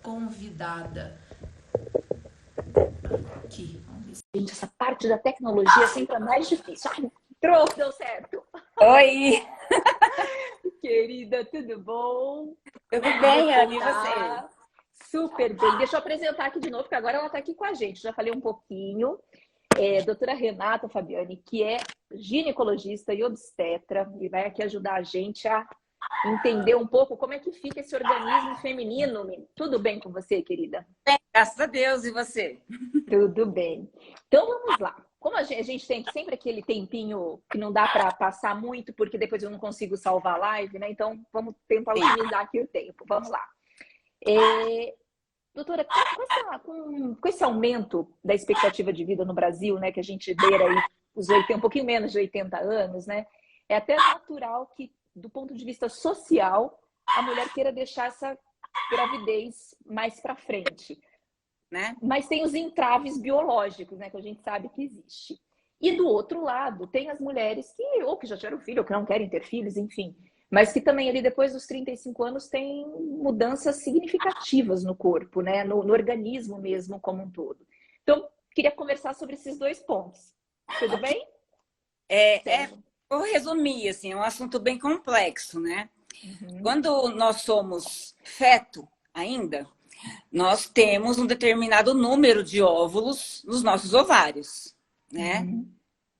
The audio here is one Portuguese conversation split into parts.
convidada. Aqui, vamos ver. Gente, essa parte da tecnologia sempre é mais difícil. Ai, trouxe, deu certo. Oi! Querida, tudo bom? Tudo bem, Ana, e você? Super bem. Deixa eu apresentar aqui de novo, porque agora ela está aqui com a gente. Já falei um pouquinho. Doutora Renata Fabiani, que é ginecologista e obstetra, e vai aqui ajudar a gente a entender um pouco como é que fica esse organismo feminino. Tudo bem com você, querida? Bem, graças a Deus, e você? Tudo bem. Então vamos lá. Como a gente tem sempre aquele tempinho que não dá para passar muito, porque depois eu não consigo salvar a live, né? Então vamos tentar otimizar aqui o tempo. Vamos lá. Doutora, com esse aumento da expectativa de vida no Brasil, né, que a gente beira aí um pouquinho menos de 80 anos, né, é até natural que, do ponto de vista social, a mulher queira deixar essa gravidez mais para frente, né? Mas tem os entraves biológicos, né, que a gente sabe que existe. E do outro lado, tem as mulheres que ou que já tiveram filho, ou que não querem ter filhos, enfim, mas que também ali depois dos 35 anos tem mudanças significativas no corpo, né? No organismo mesmo como um todo. Então, queria conversar sobre esses dois pontos. Tudo bem? Vou resumir, assim, é um assunto bem complexo, né? Quando nós somos feto ainda, nós temos um determinado número de óvulos nos nossos ovários, né?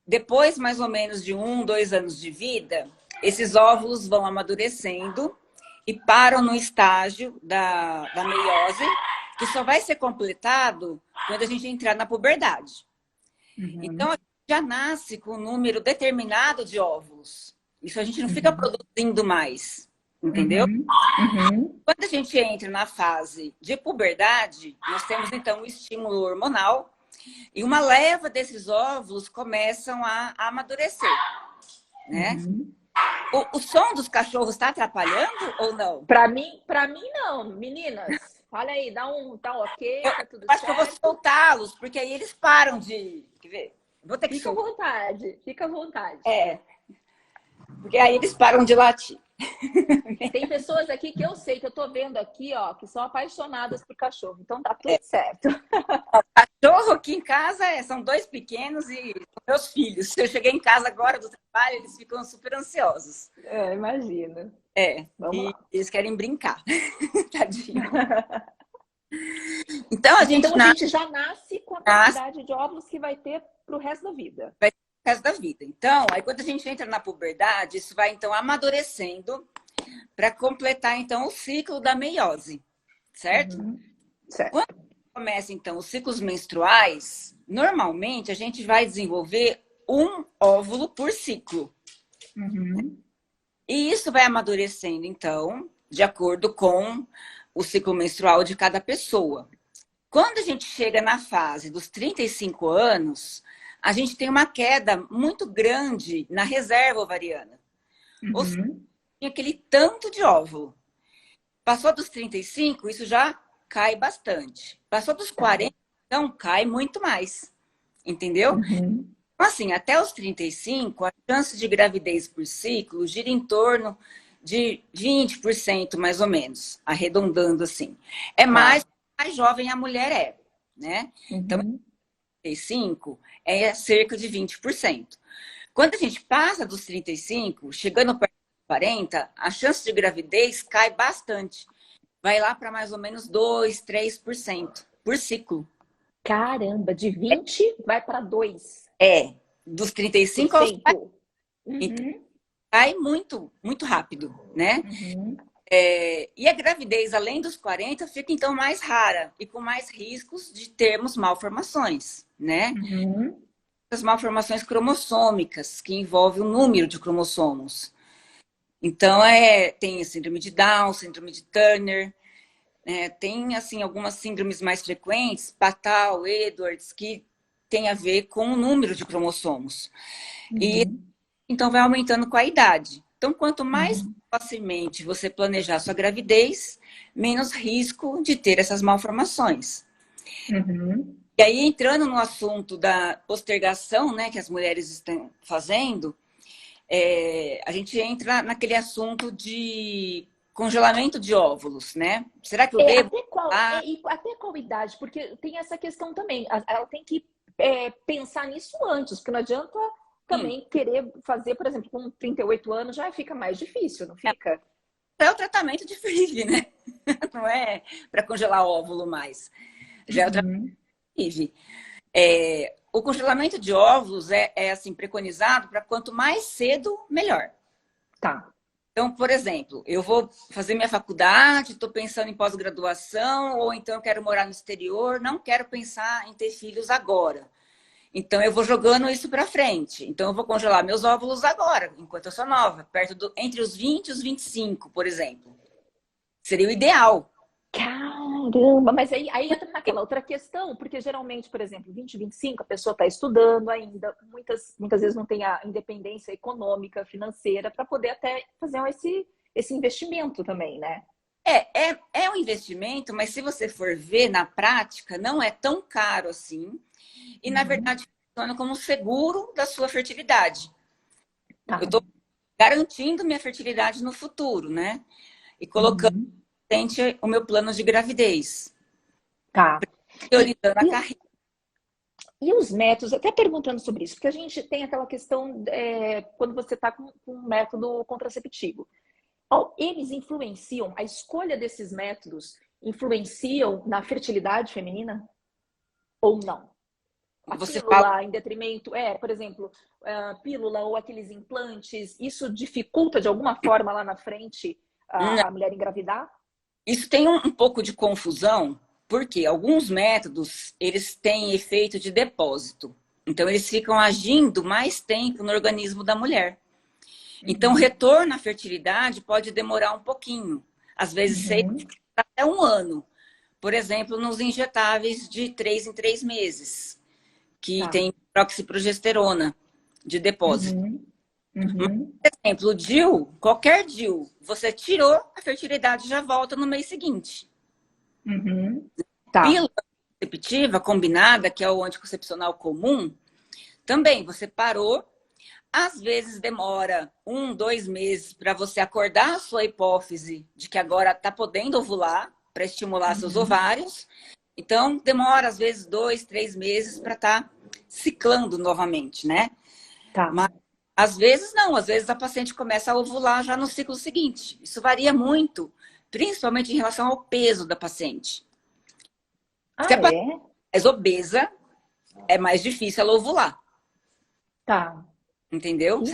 Depois, mais ou menos de 1, 2 anos de vida, esses óvulos vão amadurecendo e param no estágio da meiose, que só vai ser completado quando a gente entrar na puberdade. Então, a gente já nasce com um número determinado de óvulos. Isso a gente não fica produzindo mais, entendeu? Quando a gente entra na fase de puberdade, nós temos, então, um estímulo hormonal e uma leva desses óvulos começam a amadurecer, né? O som dos cachorros está atrapalhando ou não? Para mim não, meninas. Olha aí, tá ok, tá tudo certo. Acho que eu vou soltá-los, porque aí eles param de... Quer ver? Vou ter que fica à vontade, fica à vontade. Porque aí eles param de latir. Tem pessoas aqui que eu sei, que eu tô vendo aqui, ó, que são apaixonadas por cachorro. Então tá tudo certo. Cachorro aqui em casa são 2 pequenos e meus filhos. Se eu cheguei em casa agora do trabalho, eles ficam super ansiosos. Imagino. Vamos lá. Eles querem brincar. Tadinho. Então a gente já nasce com a quantidade de óvulos que vai ter pro resto da vida. Vai ter pro resto da vida. Então, aí quando a gente entra na puberdade, isso vai então amadurecendo para completar então o ciclo da meiose, certo? Certo. Quando começa então os ciclos menstruais, normalmente a gente vai desenvolver um óvulo por ciclo. E isso vai amadurecendo então, de acordo com o ciclo menstrual de cada pessoa. Quando a gente chega na fase dos 35 anos, a gente tem uma queda muito grande na reserva ovariana. Ou seja, tem aquele tanto de óvulo. Passou dos 35, isso já cai bastante. Passou dos 40, então cai muito mais. Entendeu? Então, assim, até os 35, a chance de gravidez por ciclo gira em torno de 20%, mais ou menos, arredondando assim. É mais jovem a mulher né? Então, 35 é cerca de 20%. Quando a gente passa dos 35, chegando perto dos 40, a chance de gravidez cai bastante. Vai lá para mais ou menos 2, 3% por ciclo. Caramba, de 20 vai para 2. Dos 35 aos 40. Então, cai muito, muito rápido, né? E a gravidez, além dos 40, fica então mais rara e com mais riscos de termos malformações, né? As malformações cromossômicas, que envolvem o número de cromossomos. Então, tem a síndrome de Down, síndrome de Turner, tem, assim, algumas síndromes mais frequentes, Patal, Edwards, que tem a ver com o número de cromossomos. E, então, vai aumentando com a idade. Então, quanto mais facilmente você planejar sua gravidez, menos risco de ter essas malformações. E aí, entrando no assunto da postergação, né, que as mulheres estão fazendo, a gente entra naquele assunto de congelamento de óvulos, né? Será que eu devo... E até qual idade? Porque tem essa questão também. Ela tem que pensar nisso antes, porque não adianta também querer fazer, por exemplo, com 38 anos já fica mais difícil, não fica? É o tratamento de FIV, né? Não é para congelar óvulo mais. Já é o tratamento de FIV. O congelamento de óvulos é assim, preconizado para quanto mais cedo, melhor. Tá. Então, por exemplo, eu vou fazer minha faculdade, estou pensando em pós-graduação, ou então eu quero morar no exterior, não quero pensar em ter filhos agora. Então, eu vou jogando isso para frente. Então, eu vou congelar meus óvulos agora, enquanto eu sou nova, entre os 20 e os 25, por exemplo. Seria o ideal. Caramba, mas aí entra naquela outra questão, porque geralmente, por exemplo, 20, 25, a pessoa está estudando ainda, muitas vezes não tem a independência econômica, financeira, para poder até fazer esse investimento também, né? É um investimento, mas se você for ver na prática, não é tão caro assim. E, na verdade, funciona como um seguro da sua fertilidade. Tá. Eu estou garantindo minha fertilidade no futuro, né? E colocando o meu plano de gravidez. Tá. Priorizando a carreira. E os métodos, até perguntando sobre isso, porque a gente tem aquela questão quando você está com um método contraceptivo. Eles influenciam, a escolha desses métodos influenciam na fertilidade feminina? Ou não? A Você pílula fala... em detrimento, por exemplo, pílula ou aqueles implantes, isso dificulta de alguma forma lá na frente a mulher engravidar? Isso tem um pouco de confusão, porque alguns métodos, eles têm efeito de depósito. Então, eles ficam agindo mais tempo no organismo da mulher. Então, o retorno à fertilidade pode demorar um pouquinho. Às vezes, 6 até 1 ano. Por exemplo, nos injetáveis de 3 em 3 meses, que tem progesterona de depósito. Por exemplo, o DIU, qualquer DIU, você tirou, a fertilidade já volta no mês seguinte. Pílula contraceptiva combinada, que é o anticoncepcional comum, também você parou, às vezes demora 1, 2 meses para você acordar a sua hipófise de que agora está podendo ovular, para estimular seus ovários. Então, demora às vezes 2, 3 meses para estar ciclando novamente, né? Tá. Mas às vezes não, às vezes a paciente começa a ovular já no ciclo seguinte. Isso varia muito, principalmente em relação ao peso da paciente. Se a paciente é mais obesa, é mais difícil ela ovular. Tá. Entendeu? Se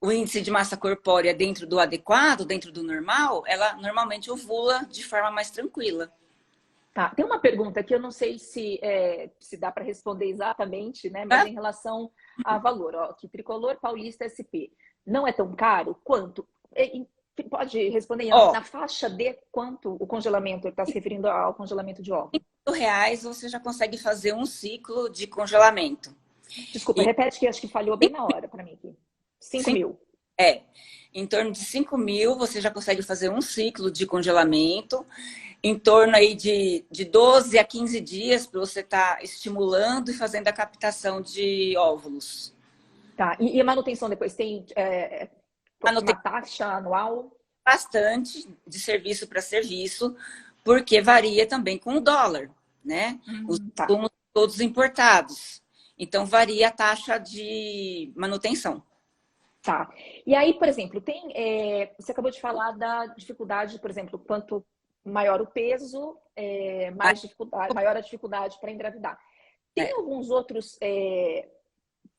o índice de massa corpórea dentro do adequado, dentro do normal, ela normalmente ovula de forma mais tranquila. Tá. Tem uma pergunta que eu não sei se dá para responder exatamente, né? Mas em relação a valor, que Tricolor Paulista SP não é tão caro quanto? Pode responder na faixa de quanto o congelamento, está se referindo ao congelamento de óvulos? R$ 5.000 você já consegue fazer um ciclo de congelamento. Desculpa, repete que acho que falhou bem na hora para mim aqui. 5 mil. Em torno de 5 mil você já consegue fazer um ciclo de congelamento. Em torno aí de 12 a 15 dias para você estar estimulando e fazendo a captação de óvulos. Tá. E a manutenção depois tem uma taxa anual? Bastante de serviço para serviço, porque varia também com o dólar, né? Os insumos todos importados. Então, varia a taxa de manutenção. Tá. E aí, por exemplo, você acabou de falar da dificuldade, por exemplo, quanto maior o peso, maior a dificuldade para engravidar. Tem alguns outros...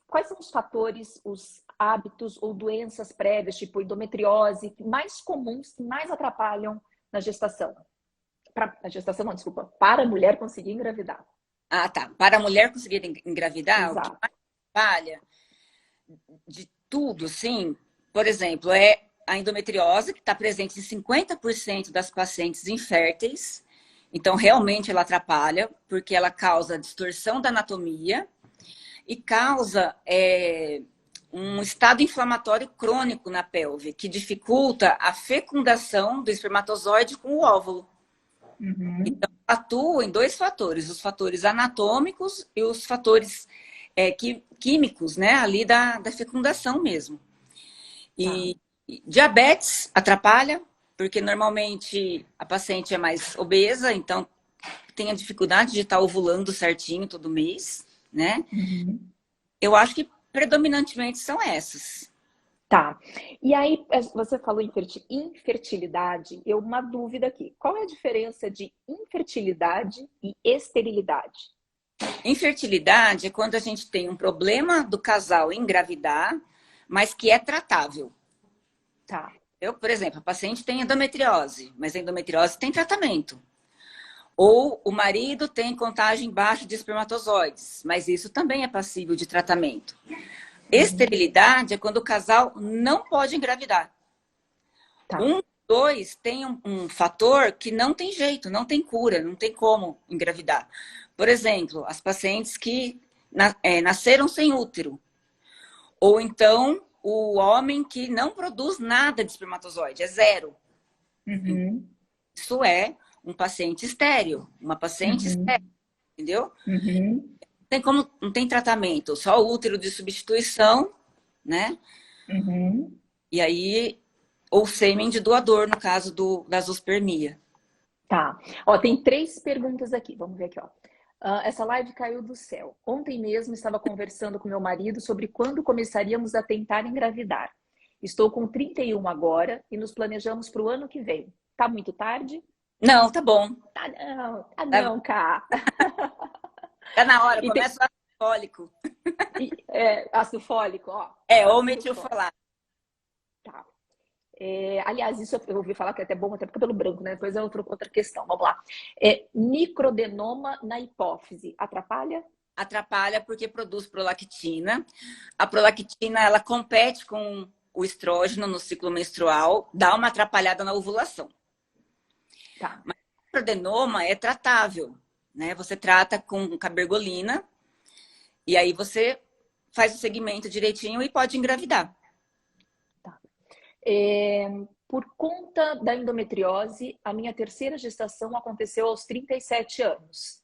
quais são os fatores, os hábitos ou doenças prévias, tipo endometriose, mais comuns, que mais atrapalham na gestação? Para a mulher conseguir engravidar. Ah, tá. Para a mulher conseguir engravidar, Exato. o que mais atrapalha de tudo, sim, por exemplo, é a endometriose, que está presente em 50% das pacientes inférteis. Então, realmente, ela atrapalha, porque ela causa distorção da anatomia e causa um estado inflamatório crônico na pelve, que dificulta a fecundação do espermatozoide com o óvulo. Então, atua em 2 fatores, os fatores anatômicos e os fatores químicos, né, ali da fecundação mesmo. E diabetes atrapalha, porque normalmente a paciente é mais obesa, então tem a dificuldade de estar ovulando certinho todo mês, né? Uhum. Eu acho que predominantemente são essas. Tá. E aí, você falou em infertilidade, eu uma dúvida aqui. Qual é a diferença de infertilidade e esterilidade? Infertilidade é quando a gente tem um problema do casal engravidar, mas que é tratável. Tá. Eu, por exemplo, a paciente tem endometriose, mas a endometriose tem tratamento. Ou o marido tem contagem baixa de espermatozoides, mas isso também é passível de tratamento. Uhum. Esterilidade é quando o casal não pode engravidar. Tá. Um, dois, tem um fator que não tem jeito, não tem cura, não tem como engravidar. Por exemplo, as pacientes que nasceram sem útero. Ou então, o homem que não produz nada de espermatozoide, é zero. Uhum. Isso é um paciente estéril, uma paciente estéril, Uhum. entendeu? Uhum. Tem como, não tem tratamento, só o útero de substituição, né? Uhum. E aí, ou sêmen de doador, no caso da zoospermia. Tá. Ó, tem 3 perguntas aqui. Vamos ver aqui, ó. Essa live caiu do céu. Ontem mesmo estava conversando com meu marido sobre quando começaríamos a tentar engravidar. Estou com 31 agora e nos planejamos para o ano que vem. Tá muito tarde? Não, tá bom. Tá Tá, não, cá. tá na hora, E tem, começa o ácido fólico. ácido fólico, ó. Ou Ácido fólico. metilfolato. Tá. Aliás, isso eu ouvi falar que é até bom, até porque cabelo branco, né? Depois é outra questão. Vamos lá. Microdenoma na hipófise. Atrapalha? Atrapalha porque produz prolactina. A prolactina, ela compete com o estrógeno no ciclo menstrual, dá uma atrapalhada na ovulação. Tá. Mas o adenoma é tratável, né? Você trata com cabergolina e aí você faz o segmento direitinho e pode engravidar. Tá. Por conta da endometriose, a minha terceira gestação aconteceu aos 37 anos.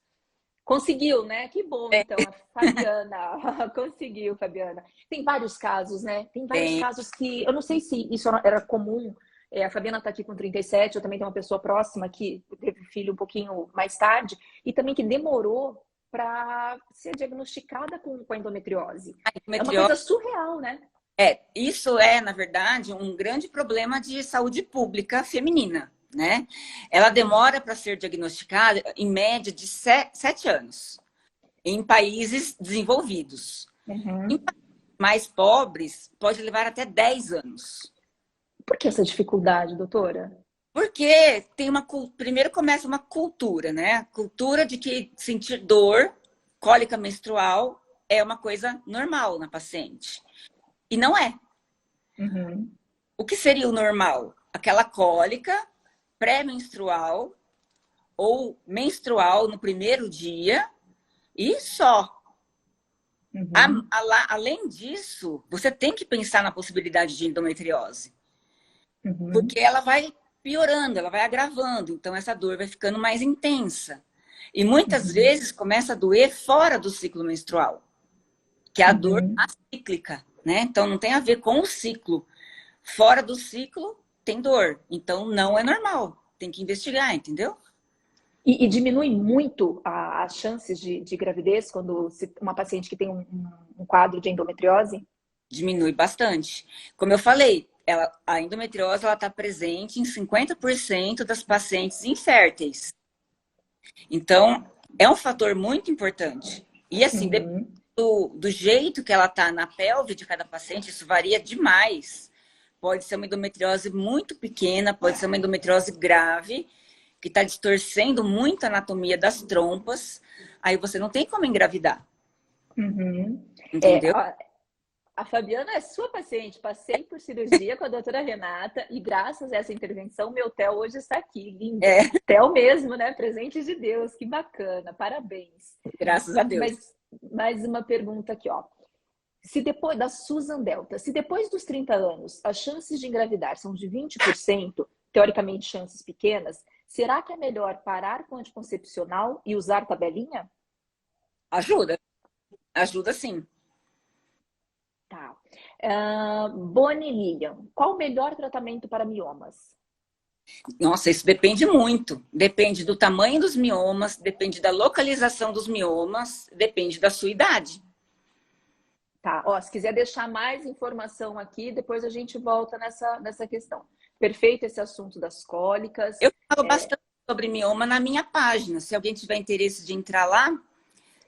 Conseguiu, né? Que bom, É, então, a Fabiana. Conseguiu, Fabiana. Tem vários casos, né? Tem vários tem, casos que eu não sei se isso era comum. A Fabiana está aqui com 37, eu também tenho uma pessoa próxima que teve filho um pouquinho mais tarde e também que demorou para ser diagnosticada com a endometriose. a É uma endometriose coisa surreal, né? isso é, na verdade, um grande problema de saúde pública feminina, né? Ela demora para ser diagnosticada, em média, de 7 anos, em países desenvolvidos. Em Uhum. países mais pobres, pode levar até 10 anos. Por que essa dificuldade, doutora? Porque tem primeiro começa uma cultura, né? Cultura de que sentir dor, cólica menstrual, é uma coisa normal na paciente. E não é. Uhum. O que seria o normal? Aquela cólica pré-menstrual ou menstrual no primeiro dia e só. Uhum. Além disso, você tem que pensar na possibilidade de endometriose, porque Uhum. ela vai piorando, ela vai agravando, então essa dor vai ficando mais intensa. E muitas Uhum. vezes começa a doer fora do ciclo menstrual, que é a dor Uhum. acíclica, né? Então não tem a ver com o ciclo. Fora do ciclo tem dor, então não é normal. Tem que investigar, entendeu? E diminui muito as chances de gravidez quando uma paciente que tem um quadro de endometriose? Diminui bastante. Como eu falei, a endometriose está presente em 50% das pacientes inférteis. Então, é um fator muito importante. E assim, depende Uhum. do jeito que ela está na pelve de cada paciente, isso varia demais. Pode ser uma endometriose muito pequena, pode ser uma endometriose grave, que está distorcendo muito a anatomia das trompas. Aí você não tem como engravidar, Uhum. É, entendeu? a Fabiana é sua paciente. Passei por cirurgia com a doutora Renata e graças a essa intervenção, meu Theo hoje está aqui, lindo. É, Theo mesmo, né? Presente de Deus, que bacana, parabéns. graças a Deus. Mas mais uma pergunta aqui, ó. Se depois da Susan Delta, se depois dos 30 anos as chances de engravidar são de 20%, teoricamente chances pequenas, será que é melhor parar com o anticoncepcional e usar tabelinha? Ajuda, ajuda sim. Tá. Bonnie Lilian, qual o melhor tratamento para miomas? Nossa, isso depende muito. Depende do tamanho dos miomas, depende da localização dos miomas, depende da sua idade. Tá, ó, se quiser deixar mais informação aqui, depois a gente volta nessa questão. Perfeito esse assunto das cólicas. Eu falo bastante sobre mioma na minha página. Se alguém tiver interesse de entrar lá,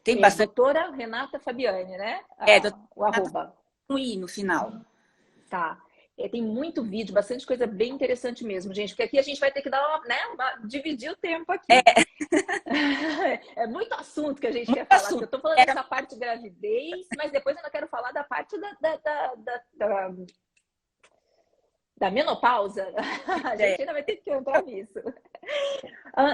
tem bastante. Doutora Renata Fabiani, né? O arroba. Um i no final. Tá. Tem muito vídeo, bastante coisa bem interessante mesmo, gente, porque aqui a gente vai ter que dar dividir o tempo aqui. É muito assunto que a gente quer falar. Eu tô falando dessa parte de gravidez, mas depois eu ainda quero falar da parte da menopausa. A gente ainda vai ter que entrar nisso.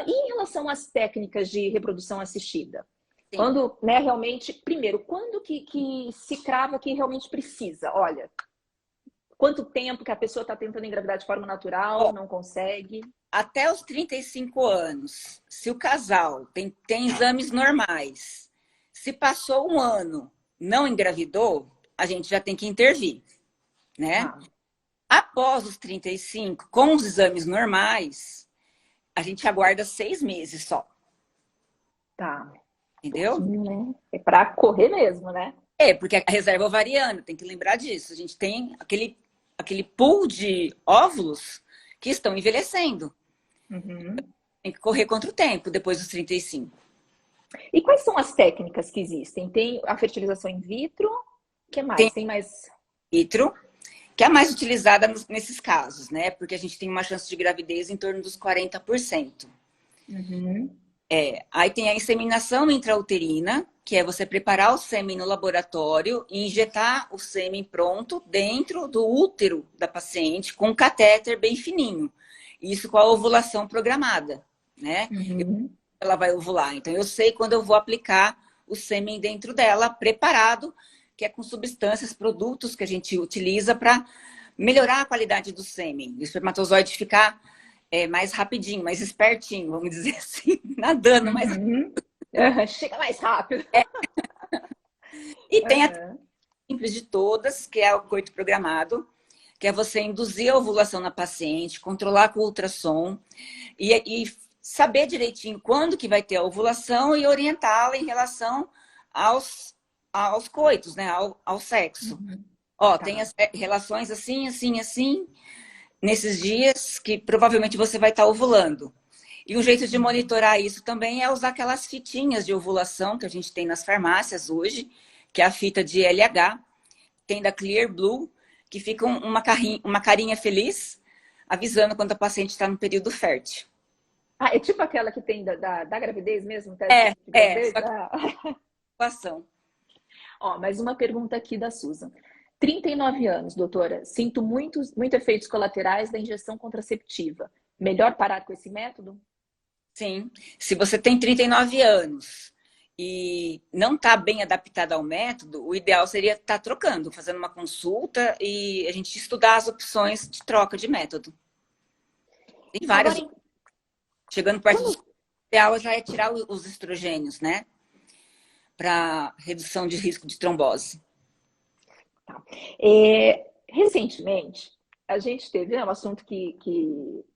E em relação às técnicas de reprodução assistida? Sim. Quando, né, realmente, primeiro, quando que se crava que realmente precisa? Olha, quanto tempo que a pessoa está tentando engravidar de forma natural, não consegue? Até os 35 anos, se o casal tem exames normais, se passou um ano, não engravidou, a gente já tem que intervir, né? Após os 35, com os exames normais, a gente aguarda 6 meses só. Tá. Entendeu? É para correr mesmo, né? Porque a reserva ovariana, tem que lembrar disso. A gente tem aquele pool de óvulos que estão envelhecendo. Tem que correr contra o tempo depois dos 35. E quais são as técnicas que existem? Tem a fertilização in vitro? O que mais? Tem mais? Vitro, que é a mais utilizada nesses casos, né? Porque a gente tem uma chance de gravidez em torno dos 40%. Aí tem a inseminação intrauterina, que é você preparar o sêmen no laboratório e injetar o sêmen pronto dentro do útero da paciente com um catéter bem fininho. Isso com a ovulação programada, né? Ela vai ovular. Então, eu sei quando eu vou aplicar o sêmen dentro dela, preparado, que é com substâncias, produtos que a gente utiliza para melhorar a qualidade do sêmen. O espermatozoide ficar mais rapidinho, mais espertinho, vamos dizer assim, nadando mais rápido. Chega mais rápido. E tem a simples de todas, que é o coito programado, que é você induzir a ovulação na paciente, controlar com o ultrassom e saber direitinho quando que vai ter a ovulação e orientá-la em relação aos coitos, né? Ao sexo. Tem as relações assim, assim, assim, nesses dias que provavelmente você vai estar ovulando. E um jeito de monitorar isso também é usar aquelas fitinhas de ovulação que a gente tem nas farmácias hoje, que é a fita de LH, tem da Clear Blue, que fica uma carinha feliz, avisando quando a paciente está no período fértil. É tipo aquela que tem da gravidez mesmo? Mais uma pergunta aqui da Susan. 39 anos, doutora. Sinto muitos efeitos colaterais da injeção contraceptiva. Melhor parar com esse método? Sim. Se você tem 39 anos e não está bem adaptada ao método, o ideal seria estar trocando, fazendo uma consulta e a gente estudar as opções de troca de método. Tem várias. Chegando perto do ideal já é tirar os estrogênios, né? Para redução de risco de trombose. Recentemente, a gente teve um assunto que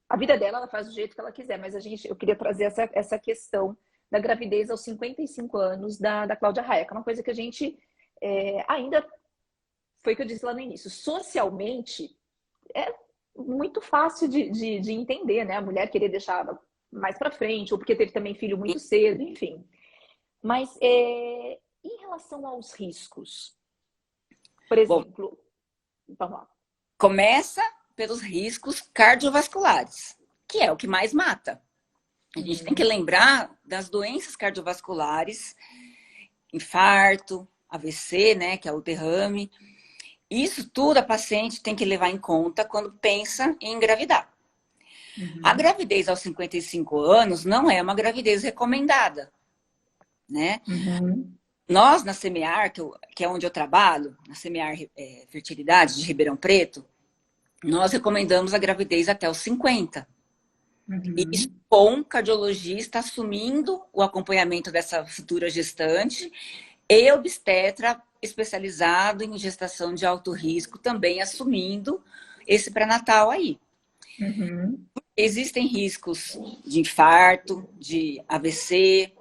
a vida dela, ela faz do jeito que ela quiser, mas eu queria trazer essa questão da gravidez aos 55 anos da Cláudia Raia, que é uma coisa que a gente ainda, foi o que eu disse lá no início, socialmente é muito fácil de entender, né? A mulher querer deixar mais para frente, ou porque teve também filho muito cedo, enfim. Mas em relação aos riscos, por exemplo, vamos lá. Começa pelos riscos cardiovasculares, que é o que mais mata. A gente tem que lembrar das doenças cardiovasculares, infarto, AVC, né, que é o derrame. Isso tudo a paciente tem que levar em conta quando pensa em engravidar. A gravidez aos 55 anos não é uma gravidez recomendada, né? Nós, na Semear, que é onde eu trabalho, na Semear Fertilidade de Ribeirão Preto, nós recomendamos a gravidez até os 50. Isso com um cardiologista assumindo o acompanhamento dessa futura gestante e obstetra especializado em gestação de alto risco também assumindo esse pré-natal aí. existem riscos de infarto, de AVC,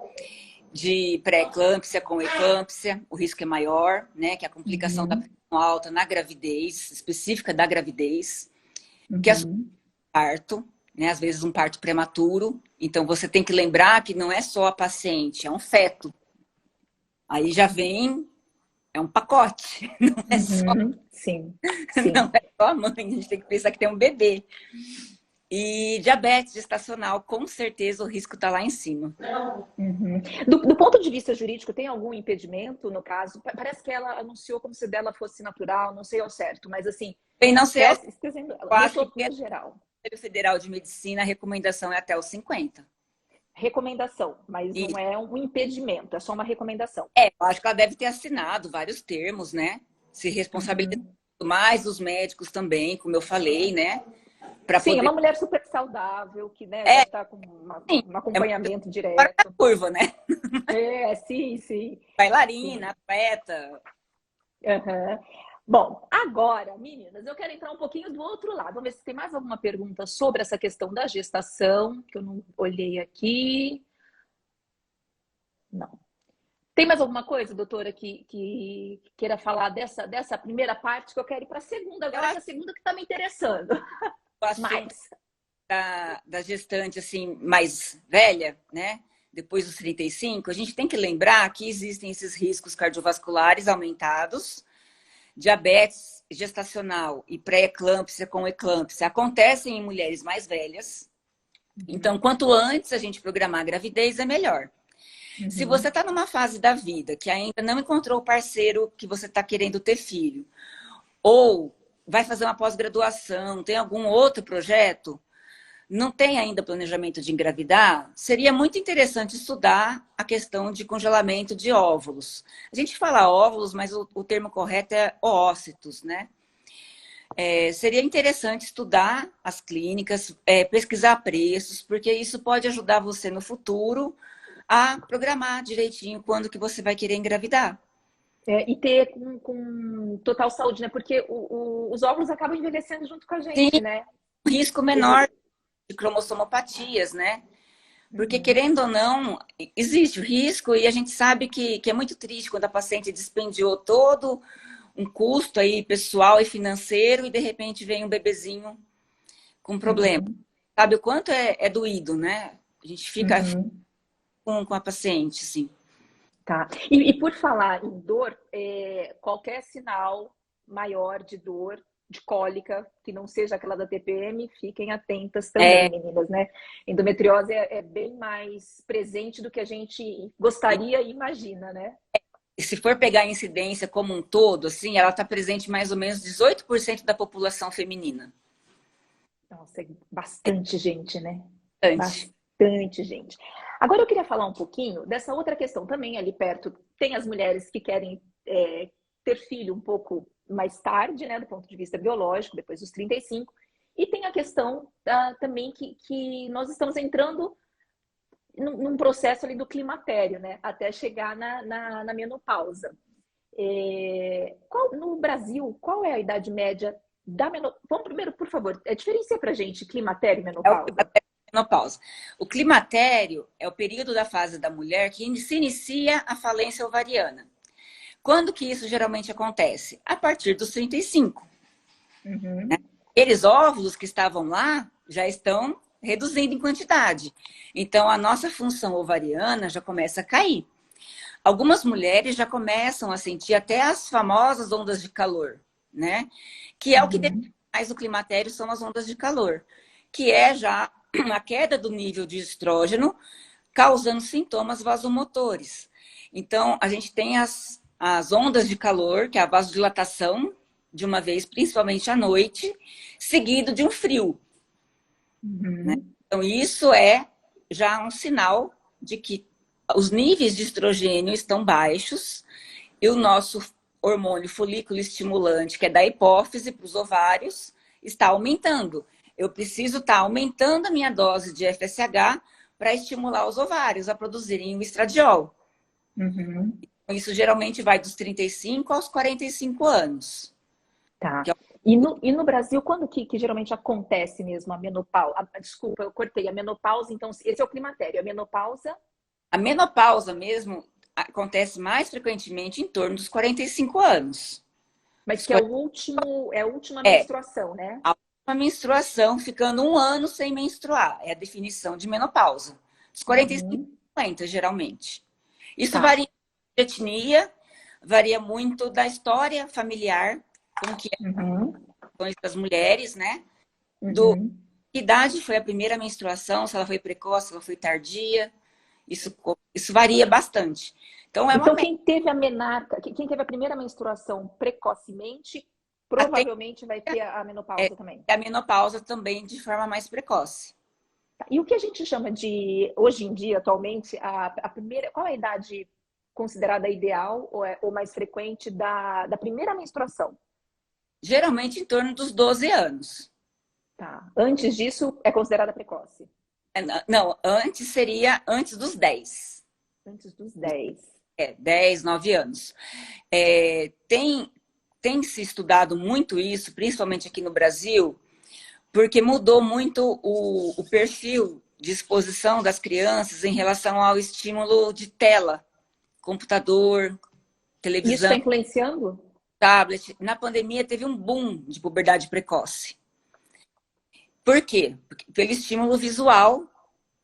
de pré-eclâmpsia com eclâmpsia, o risco é maior, né? Que é a complicação da pressão alta na gravidez, específica da gravidez, que é o parto, né? Às vezes um parto prematuro. Então você tem que lembrar que não é só a paciente, é um feto. Aí já vem, é um pacote, não é só, sim. não é só a mãe, a gente tem que pensar que tem um bebê. E diabetes gestacional, com certeza o risco está lá em cima. Do ponto de vista jurídico, tem algum impedimento no caso? Parece que ela anunciou como se dela fosse natural, não sei ao certo, mas assim, Bem, não sei, esquecendo ela, eu acho que no geral. o Conselho Federal de Medicina, a recomendação é até os 50. Recomendação, mas não é um impedimento, é só uma recomendação. Eu acho que ela deve ter assinado vários termos, né? Se responsabilizando mais os médicos também, como eu falei, né? Sim, é uma mulher super saudável, que né, já está com um acompanhamento direto. Fora da curva, né? Sim. Bailarina, atleta. Bom, agora, meninas, eu quero entrar um pouquinho do outro lado. Vamos ver se tem mais alguma pergunta sobre essa questão da gestação, que eu não olhei aqui. Não. Tem mais alguma coisa, doutora, que queira falar dessa primeira parte, que eu quero ir para a segunda agora, que é a segunda que está me interessando. O assunto da gestante assim, mais velha, né? Depois dos 35, a gente tem que lembrar que existem esses riscos cardiovasculares aumentados, diabetes gestacional e pré-eclâmpsia com eclâmpsia acontecem em mulheres mais velhas. Então, quanto antes a gente programar a gravidez, é melhor. Se você está numa fase da vida que ainda não encontrou o parceiro que você está querendo ter filho, ou vai fazer uma pós-graduação, tem algum outro projeto, não tem ainda planejamento de engravidar, seria muito interessante estudar a questão de congelamento de óvulos. A gente fala óvulos, mas o termo correto é oócitos, né? Seria interessante estudar as clínicas, pesquisar preços, porque isso pode ajudar você no futuro a programar direitinho quando que você vai querer engravidar. E ter com total saúde, né? Porque os óvulos acabam envelhecendo junto com a gente, Sim, né? um risco menor de cromossomopatias, né? Porque, querendo ou não, existe o risco e a gente sabe que é muito triste quando a paciente dispendiou todo um custo aí pessoal e financeiro e, de repente, vem um bebezinho com problema. Sabe o quanto é doído, né? A gente fica com a paciente, assim. Tá. E por falar em dor, qualquer sinal maior de dor, de cólica, que não seja aquela da TPM, fiquem atentas também, meninas, né? Endometriose é bem mais presente do que a gente gostaria e imagina, né? E se for pegar a incidência como um todo, assim, ela está presente em mais ou menos 18% da população feminina. Nossa, é bastante gente, né? Bastante. Bastante gente. Agora eu queria falar um pouquinho dessa outra questão também ali perto. Tem as mulheres que querem ter filho um pouco mais tarde, né, do ponto de vista biológico, depois dos 35. E tem a questão também que nós estamos entrando num processo ali do climatério, né, até chegar na menopausa. No Brasil, qual é a idade média da menopausa? Vamos primeiro, por favor, diferencia pra gente climatério e menopausa. O climatério é o período da fase da mulher que se inicia a falência ovariana. Quando que isso geralmente acontece? A partir dos 35. Né? Aqueles óvulos que estavam lá já estão reduzindo em quantidade. Então, a nossa função ovariana já começa a cair. Algumas mulheres já começam a sentir até as famosas ondas de calor, né? Que é o que define mais o climatério, são as ondas de calor, que é já uma queda do nível de estrógeno, causando sintomas vasomotores. Então, a gente tem as ondas de calor, que é a vasodilatação, de uma vez, principalmente à noite, seguido de um frio. Né? Então, isso é já um sinal de que os níveis de estrogênio estão baixos e o nosso hormônio folículo estimulante, que é da hipófise para os ovários, está aumentando. Eu preciso estar aumentando a minha dose de FSH para estimular os ovários a produzirem o estradiol. Isso geralmente vai dos 35 aos 45 anos. Tá. Que é o E no Brasil, quando que geralmente acontece mesmo a menopausa? Desculpa, eu cortei. A menopausa, então, esse é o climatério. A menopausa, A menopausa mesmo acontece mais frequentemente em torno dos 45 anos. mas Os que é 40 a última É, menstruação, né? a última menstruação, ficando um ano sem menstruar. É a definição de menopausa. Dos 45 Uhum, a 50, geralmente. Isso tá. varia de etnia, varia muito da história familiar, como que Uhum, é das mulheres, né? Do uhum. que idade foi a primeira menstruação, se ela foi precoce, se ela foi tardia. Isso varia bastante. Então, é uma Então, média. quem teve a primeira menstruação precocemente, Até provavelmente vai ter a menopausa também. a menopausa também de forma mais precoce. Tá. E o que a gente chama de, hoje em dia, atualmente, a primeira, qual é a idade considerada ideal ou mais frequente da primeira menstruação? Geralmente em torno dos 12 anos. Tá. Antes disso, é considerada precoce. Não, antes seria antes dos 10. Antes dos 10. 10, 9 anos. Tem se estudado muito isso, principalmente aqui no Brasil, porque mudou muito o perfil de exposição das crianças em relação ao estímulo de tela, computador, Isso está televisão, influenciando? tablet. Na pandemia teve um boom de puberdade precoce. Por quê? Porque pelo estímulo visual,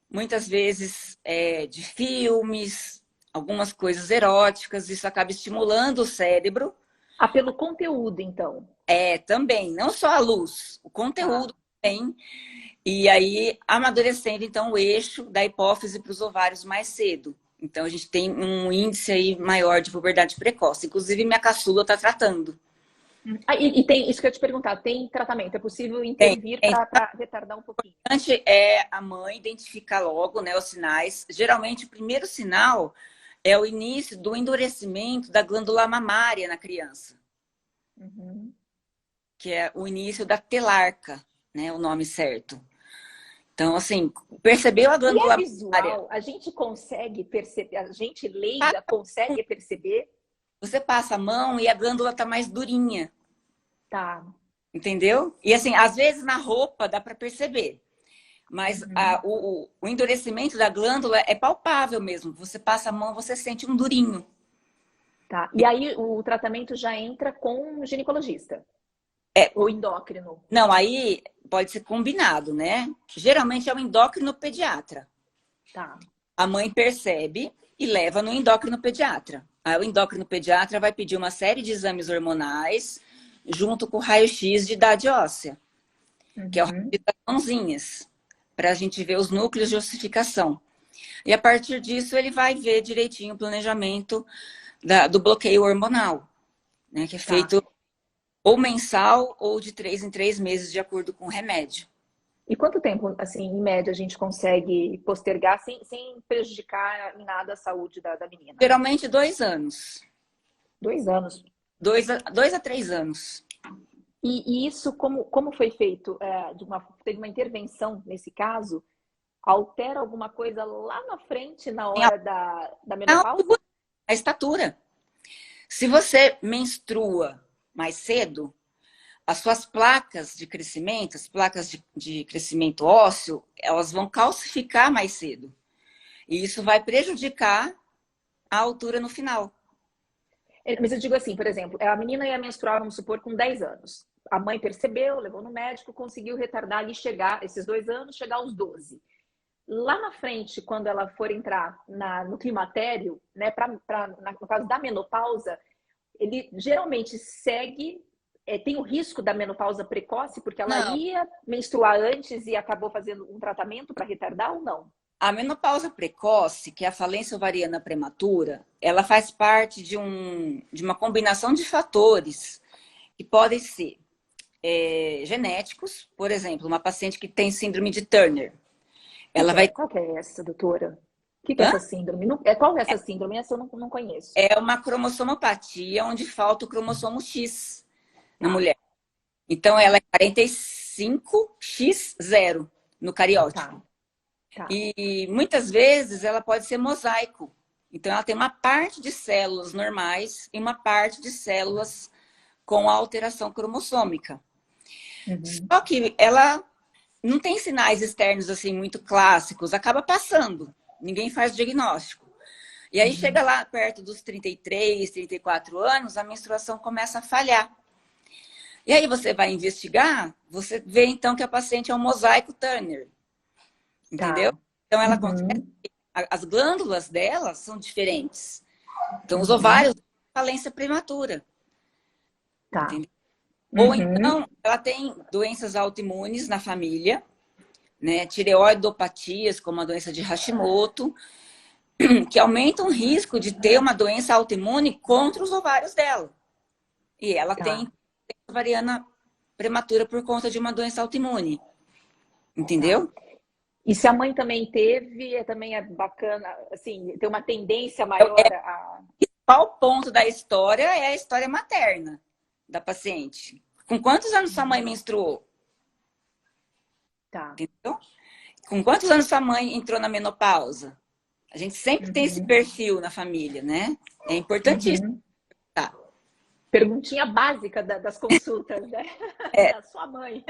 muitas vezes de filmes, algumas coisas eróticas, isso acaba estimulando o cérebro. Ah, pelo conteúdo, então. Também, não só a luz, o Tá. conteúdo também. E aí, amadurecendo, então, o eixo da hipófise para os ovários mais cedo. Então, a gente tem um índice aí maior de puberdade precoce. Inclusive, minha caçula está tratando. Ah, e tem isso que eu ia te perguntar, tem tratamento? É possível Tem, intervir tem. para retardar um pouquinho? Importante é a mãe identificar logo, né, os sinais. Geralmente, o primeiro sinal é o início do endurecimento da glândula mamária na criança, Uhum. que é o início da telarca, né, o nome certo. Então, assim, percebeu a E é glândula mamária? visual? A gente consegue perceber, a gente leiga consegue perceber? Você passa a mão e a glândula tá mais durinha, Tá. entendeu? E assim, às vezes na roupa dá para perceber, mas Uhum. o endurecimento da glândula é palpável mesmo. Você passa a mão, você sente um durinho. Tá. E aí o tratamento já entra com o ginecologista É, ou endócrino. não, aí pode ser combinado, né? Geralmente é o endócrino pediatra. Tá. A mãe percebe e leva no endócrino pediatra. Aí o endócrino pediatra vai pedir uma série de exames hormonais junto com o raio-x de idade óssea, que é o Uhum. raio-x das mãozinhas, para a gente ver os núcleos de ossificação. E a partir disso ele vai ver direitinho o planejamento do bloqueio hormonal, né? Que é Tá. feito ou mensal ou de 3 em 3 meses, de acordo com o remédio. E quanto tempo, assim, em média, a gente consegue postergar sem prejudicar em nada a saúde da menina? Geralmente 2 anos. 2 anos. 2 a 3 anos. E isso, como foi feito? Teve uma intervenção nesse caso? Altera alguma coisa lá na frente, na Tem a hora da menopausa? altura, a estatura. Se você menstrua mais cedo, as suas placas de crescimento, as placas de crescimento ósseo, elas vão calcificar mais cedo. E isso vai prejudicar a altura no final. Mas eu digo assim, por exemplo, a menina ia menstruar, vamos supor, com 10 anos. A mãe percebeu, levou no médico, conseguiu retardar e chegar, esses 2 anos, chegar aos 12. Lá na frente, quando ela for entrar no climatério, né, no caso da menopausa, ele geralmente segue, tem o risco da menopausa precoce, porque ela Não, ia menstruar antes e acabou fazendo um tratamento para retardar ou não? a menopausa precoce, que é a falência ovariana prematura, ela faz parte de uma combinação de fatores que podem ser genéticos. Por exemplo, uma paciente que tem síndrome de Turner, O que ela que é? vai. Qual que é essa, doutora? O que é Hã? essa síndrome? Qual é essa síndrome? Essa eu não conheço. É uma cromossomopatia onde falta o cromossomo X na Tá, mulher. Então, ela é 45x0 no cariótipo. tá, tá. E muitas vezes ela pode ser mosaico. Então, ela tem uma parte de células normais e uma parte de células com alteração cromossômica. Uhum. Só que ela não tem sinais externos assim muito clássicos, acaba passando. Ninguém faz diagnóstico. E aí chega lá perto dos 33, 34 anos, a menstruação começa a falhar. E aí você vai investigar, você vê então que a paciente é um mosaico Turner. Entendeu? Tá. Então ela acontece, Uhum. as glândulas dela são diferentes. Então os Uhum. ovários têm falência prematura. Tá. Entendeu? Ou Uhum. então ela tem doenças autoimunes na família, né? Tireoidopatias, como a doença de Hashimoto, que aumentam o risco de ter uma doença autoimune contra os ovários dela. E ela tem Tá. ovariana prematura por conta de uma doença autoimune. Tá. Entendeu? E se a mãe também teve, também é bacana, assim, tem uma tendência maior a. Qual ponto da história é a história materna da paciente? Com quantos anos sua mãe menstruou? Tá. Entendeu? Com quantos anos sua mãe entrou na menopausa? A gente sempre tem esse Uhum. perfil na família, né? É importantíssimo. Uhum. Tá? Perguntinha básica das consultas, né? É, Da sua mãe.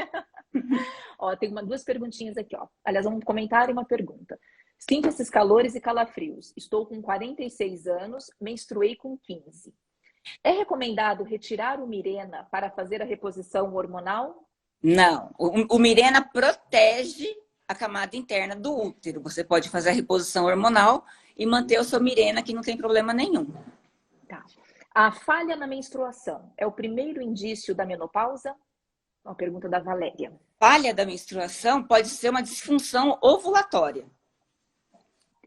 Ó, tem duas perguntinhas aqui, ó. Aliás, um comentário e uma pergunta. Sinto esses calores e calafrios. Estou com 46 anos, menstruei com 15. É recomendado retirar o Mirena para fazer a reposição hormonal? não. O Mirena protege a camada interna do útero. Você pode fazer a reposição hormonal e manter o seu Mirena, que não tem problema nenhum. Tá. A falha na menstruação é o primeiro indício da menopausa? Uma pergunta da Valéria. Falha da menstruação pode ser uma disfunção ovulatória.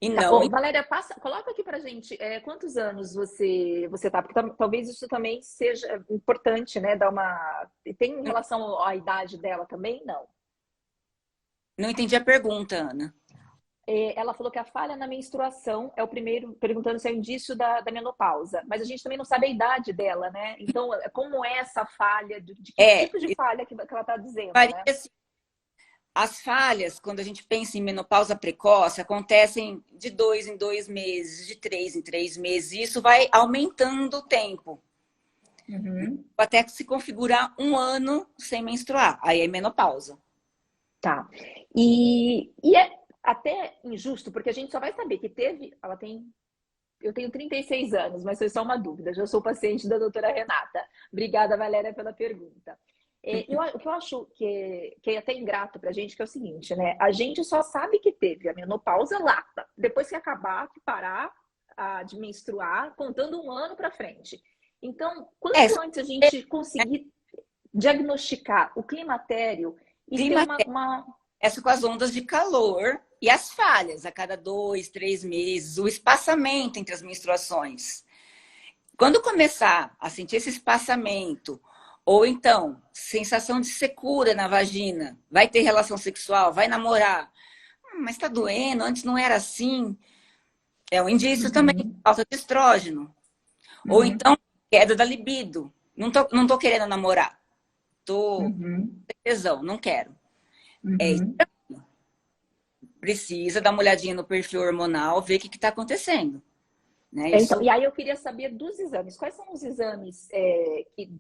E Tá. não. Ô, Valéria, coloca aqui pra gente quantos anos você tá, porque talvez isso também seja importante, né? Dar uma. Tem relação à idade dela também? Não. Não entendi a pergunta, Ana. Ela falou que a falha na menstruação é o primeiro, perguntando se é o indício da menopausa, mas a gente também não sabe a idade dela, né? Então, como é essa falha, de que É, tipo de falha que ela está dizendo, varia né? assim. As falhas, quando a gente pensa em menopausa precoce, acontecem de 2 em 2 meses, de 3 em 3 meses, e isso vai aumentando o tempo, Uhum. até se configurar um ano sem menstruar. Aí é menopausa. Tá. E é até injusto, porque a gente só vai saber que teve. Ela tem. Eu tenho 36 anos, mas foi só uma dúvida. Já sou paciente da doutora Renata. Obrigada, Valéria, pela pergunta. O que eu acho que é até ingrato pra gente, que é o seguinte, né? A gente só sabe que teve a menopausa lá, depois que acabar, que parar de menstruar, contando um ano pra frente. Então, É, quanto antes a gente conseguir diagnosticar o climatério e ter clima uma. essa com as ondas de calor e as falhas a cada 2, 3 meses, o espaçamento entre as menstruações. Quando começar a sentir esse espaçamento, ou então sensação de secura na vagina, vai ter relação sexual, vai namorar, mas tá doendo, antes não era assim, é um indício também de Uhum, falta de estrógeno. Ou uhum, então queda da libido, não tô querendo namorar, tô uhum, com tesão, não quero. É isso. uhum. Precisa dar uma olhadinha no perfil hormonal, ver o que está acontecendo. Né? Então, Isso e aí eu queria saber dos exames. Quais são os exames que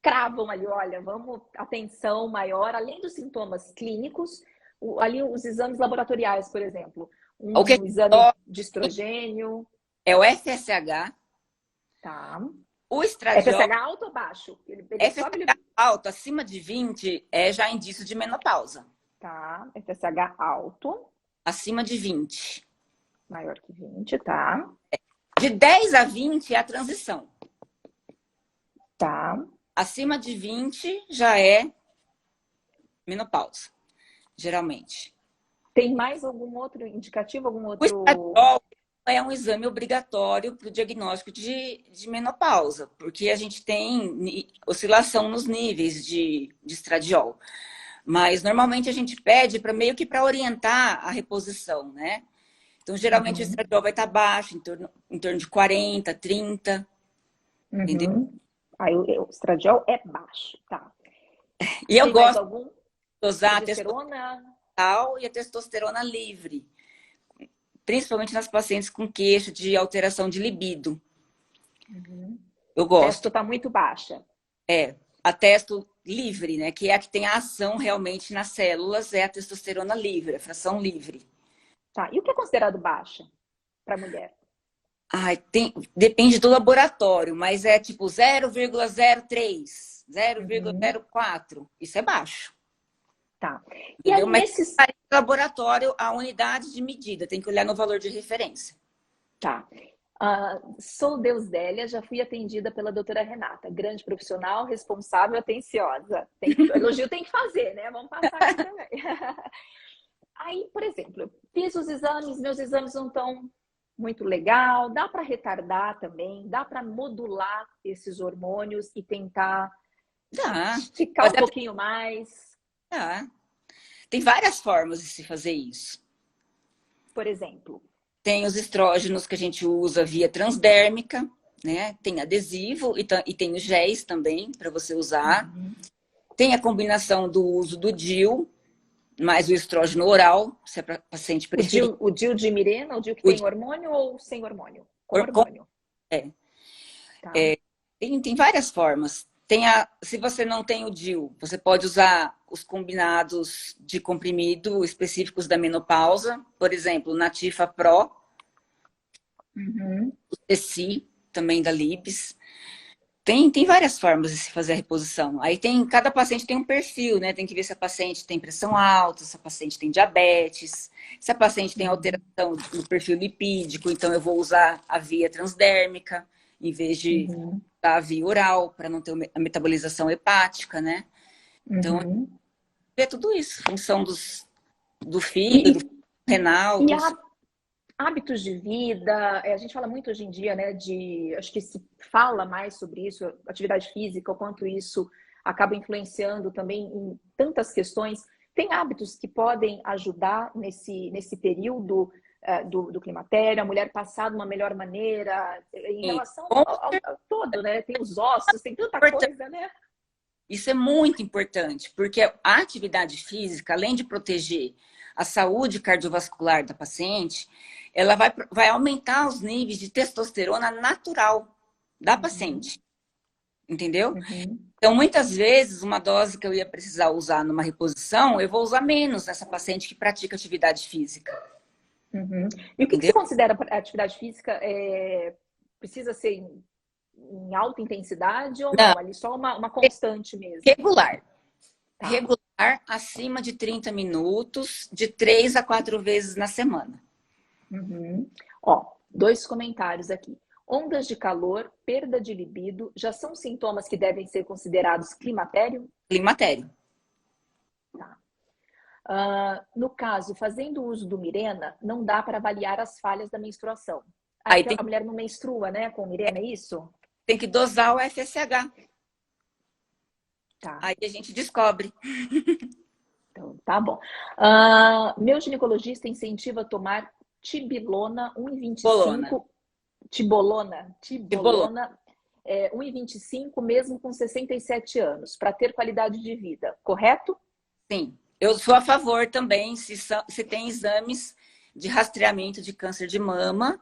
cravam ali, olha, vamos, atenção maior, além dos sintomas clínicos, ali os exames laboratoriais, por exemplo. o que Um exame de estrogênio, é o FSH, tá? o estradiol. FSH alto ou baixo? Ele sobe, FSH alto, acima de 20, é já indício de menopausa. tá? FSH alto, Acima de 20. maior que 20, tá? De 10 a 20 é a transição. Tá. Acima de 20 já é menopausa, geralmente. Tem mais algum outro indicativo, algum O outro. estradiol é um exame obrigatório para o diagnóstico de menopausa, porque a gente tem oscilação nos níveis de estradiol. Mas normalmente a gente pede para meio que para orientar a reposição, né? Então, geralmente o Uhum, estradiol vai estar baixo, em torno de 40, 30, entendeu? uhum. Aí o estradiol é baixo, tá. E eu Tem mais gosto algum? de usar a testosterona Progesterona? e a testosterona livre, principalmente nas pacientes com queixa de alteração de libido. Uhum. Eu gosto. Testo tá muito baixa. É, a testo livre, né? Que é a que tem a ação realmente nas células, é a testosterona livre, a fração livre. Tá. E o que é considerado baixa para mulher? Ai, depende do laboratório, mas é tipo 0,03, Uhum. 0,04. Isso é baixo. Tá. E Entendeu? aí, Mas nesses. no laboratório, a unidade de medida, tem que olhar no valor de referência. Tá. Sou Deusdélia, já fui atendida pela doutora Renata, grande profissional, responsável, atenciosa. Elogio tem que fazer, né? Vamos passar aqui também. Aí, por exemplo, eu fiz os exames, meus exames não estão muito legal, dá para retardar também, dá para modular esses hormônios e tentar Tá. ficar um Pode até, pouquinho mais, tá. Tem várias formas de se fazer isso. por exemplo. Tem os estrógenos que a gente usa via transdérmica, né? Tem adesivo e tem os géis também para você usar. Uhum. Tem a combinação do uso do DIU, mais o estrógeno oral, se a paciente preferir. O DIU de Mirena, o DIU que O tem hormônio ou sem hormônio? Com DIU, hormônio. é. Tá. Tem várias formas. Se você não tem o DIU, você pode usar os combinados de comprimido específicos da menopausa, por exemplo, Natifa Pro, Uhum. o Ceci, também da Libs. Tem várias formas de se fazer a reposição. Aí cada paciente tem um perfil, né? Tem que ver se a paciente tem pressão alta, se a paciente tem diabetes, se a paciente tem alteração no perfil lipídico, então eu vou usar a via transdérmica em vez de usar a via oral, para não ter a metabolização hepática, né? Então, ver tudo isso, função do fígado, renal. E hábitos de vida, a gente fala muito hoje em dia, né, acho que se fala mais sobre isso, atividade física, o quanto isso acaba influenciando também em tantas questões. Tem hábitos que podem ajudar nesse período do climatério, a mulher passar de uma melhor maneira, em relação ao todo, né? Tem os ossos, tem tanta coisa, né? Isso é muito importante, porque a atividade física, além de proteger a saúde cardiovascular da paciente, ela vai aumentar os níveis de testosterona natural da paciente. Entendeu? Então, muitas vezes, uma dose que eu ia precisar usar numa reposição, eu vou usar menos nessa paciente que pratica atividade física. E o que se considera atividade física? Precisa ser em alta intensidade ou não? Ali só uma constante mesmo? Regular. Tá. Regular, acima de 30 minutos, de 3 a 4 vezes na semana. Ó, 2 comentários aqui. Ondas de calor, perda de libido, já são sintomas que devem ser considerados climatério? Climatério. Tá. No caso, fazendo uso do Mirena, não dá para avaliar as falhas da menstruação. Aí a mulher não menstrua, né, com Mirena, é isso? Tem que dosar o FSH. Tá. Aí a gente descobre. Então, tá bom. Meu ginecologista incentiva a tomar tibilona 1,25. Tibolona 1,25 mesmo com 67 anos, para ter qualidade de vida, correto? Sim. Eu sou a favor também, se tem exames de rastreamento de câncer de mama,